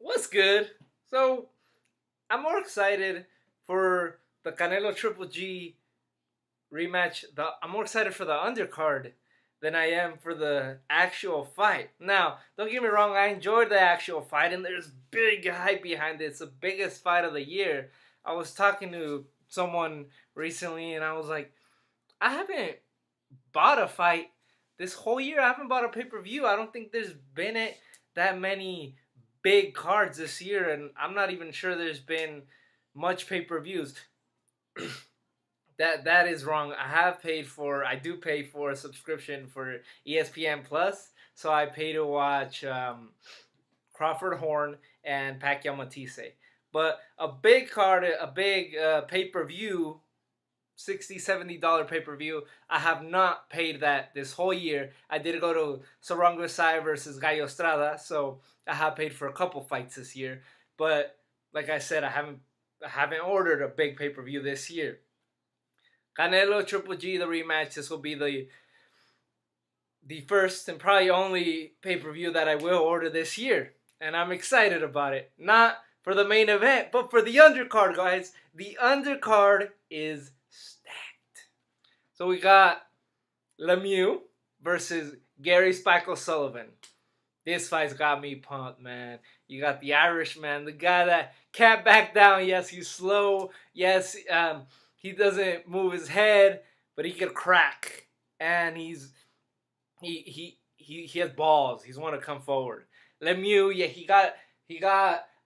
What's good? So I'm more excited for the Canelo Triple G rematch. I'm more excited for the undercard than I am for the actual fight. Now, don't get me wrong, I enjoyed the actual fight, and there's big hype behind it. It's the biggest fight of the year. I was talking to someone recently, and I was like, I haven't bought a fight this whole year. I haven't bought a pay per view. I don't think there's been that many big cards this year, and I'm not even sure there's been much pay per views. That is wrong. I do pay for a subscription for ESPN Plus, so I pay to watch Crawford Horn and Pacquiao Matisse. But a big card, a big pay per view, $60-$70 pay per view. I have not paid that this whole year. I did go to Sarongo Sai versus Gallo Estrada, so I have paid for a couple fights this year. But like I said, I haven't ordered a big pay per view this year. Canelo Triple G, the rematch. This will be the first and probably only pay per view that I will order this year, and I'm excited about it. Not for the main event, but for the undercard, guys. The undercard is stacked. So we got Lemieux versus Gary Spike O'Sullivan. This fight's got me pumped, man. You got the Irishman, the guy that can't back down. Yes, he's slow. Yes, he doesn't move his head, but he can crack. And he has balls. He's want to come forward. Lemieux, yeah, he got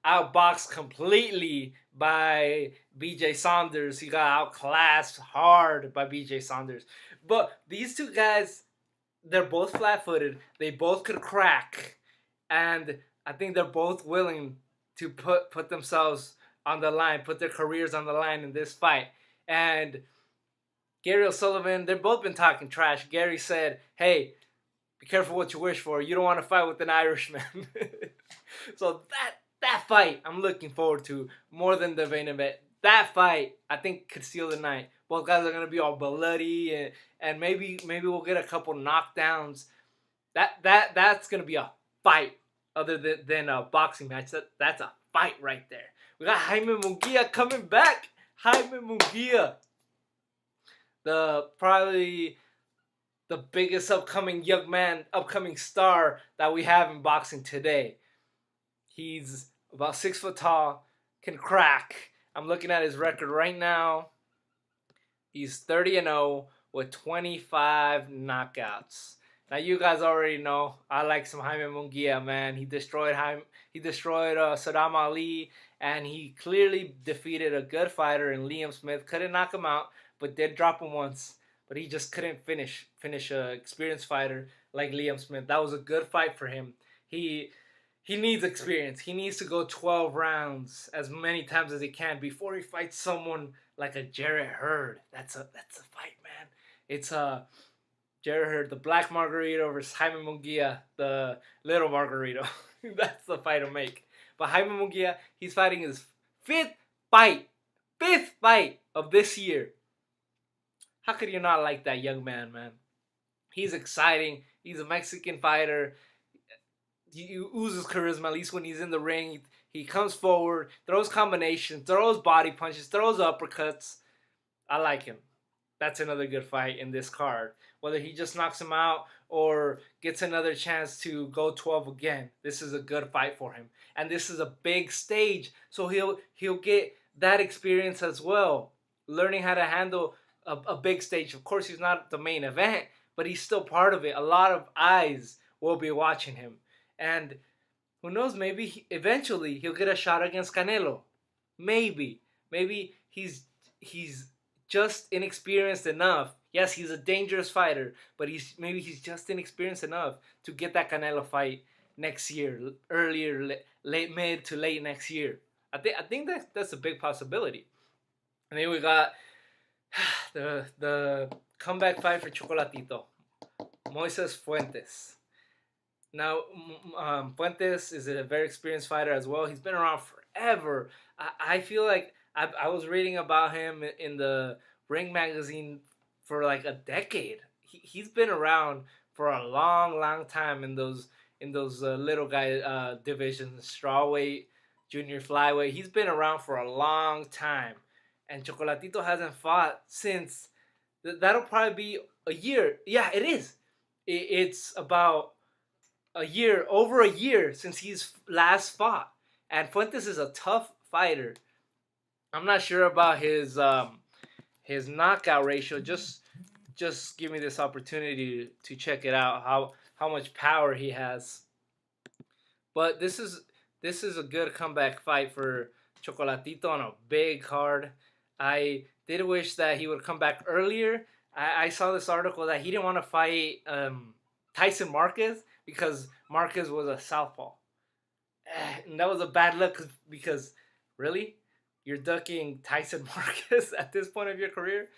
outboxed completely by BJ Saunders. He got outclassed hard by BJ Saunders. But these two guys, they're both flat-footed. They both could crack, and I think they're both willing to put themselves on the line, put their careers on the line in this fight. And Gary O'Sullivan, they've both been talking trash. Gary said, "Hey, be careful what you wish for. You don't want to fight with an Irishman." So that fight, I'm looking forward to more than the main event. That fight, I think, could steal the night. Both guys are gonna be all bloody, and maybe we'll get a couple knockdowns. That's gonna be a fight, other than a boxing match. That's a fight right there. We got Jaime Munguia coming back. Jaime Munguia, probably the biggest upcoming star that we have in boxing today. He's about 6 foot tall, can crack. I'm looking at his record right now. He's 30-0 with 25 knockouts. Now you guys already know I like some Jaime Munguia, man. He destroyed Saddam Ali, and he clearly defeated a good fighter in Liam Smith. Couldn't knock him out, but did drop him once. But he just couldn't finish an experienced fighter like Liam Smith. That was a good fight for him. He needs experience. He needs to go 12 rounds as many times as he can before he fights someone like a Jarrett Hurd. That's a fight, man. It's Jarrett Hurd, the black Margarito versus Jaime Munguia, the little Margarito. That's the fight to make. But Jaime Munguia, he's fighting his fifth fight of this year. How could you not like that young man, man? He's exciting. He's a Mexican fighter. He oozes charisma, at least when he's in the ring. He comes forward, throws combinations, throws body punches, throws uppercuts. I like him. That's another good fight in this card. Whether he just knocks him out or gets another chance to go 12 again, this is a good fight for him. And this is a big stage, so he'll get that experience as well, learning how to handle a big stage. Of course, he's not the main event, but he's still part of it. A lot of eyes will be watching him. And who knows, maybe eventually he'll get a shot against Canelo. Maybe he's just inexperienced enough. Yes, he's a dangerous fighter, but maybe he's just inexperienced enough to get that Canelo fight next year, mid to late next year. I think that's a big possibility. And then we got the comeback fight for Chocolatito, Moises Fuentes. Now, Fuentes is a very experienced fighter as well. He's been around forever. I feel like I was reading about him in the Ring magazine for like a decade. He's been around for a long time in those in those little guy divisions, strawweight, junior flyweight. He's been around for a long time, and Chocolatito hasn't fought since. That'll probably be a year. Yeah, it is. It's about a year, over a year since he's last fought. And Fuentes is a tough fighter. I'm not sure about his knockout ratio. Just give me this opportunity to check it out. How much power he has. But this is a good comeback fight for Chocolatito on a big card. I did wish that he would come back earlier. I saw this article that he didn't want to fight Tyson Marquez because Marquez was a southpaw. And that was a bad look because really, you're ducking Tyson Marquez at this point of your career.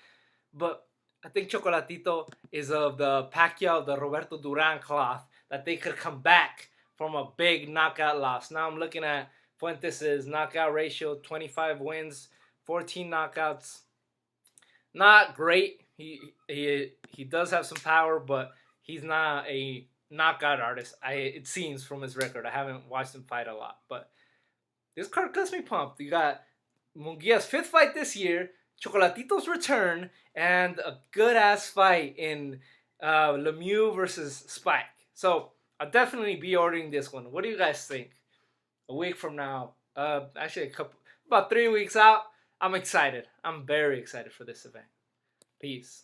But I think Chocolatito is of the Pacquiao, the Roberto Duran cloth that they could come back from a big knockout loss. Now I'm looking at Fuentes' knockout ratio: 25 wins, 14 knockouts. Not great. He does have some power, but he's not a knockout artist. It seems from his record. I haven't watched him fight a lot, but this card gets me pumped. You got Munguia's 5th fight this year, Chocolatito's return, and a good ass fight in Lemieux versus Spike. So I'll definitely be ordering this one. What do you guys think? A week from now, actually about 3 weeks out. I'm excited. I'm very excited for this event. Peace.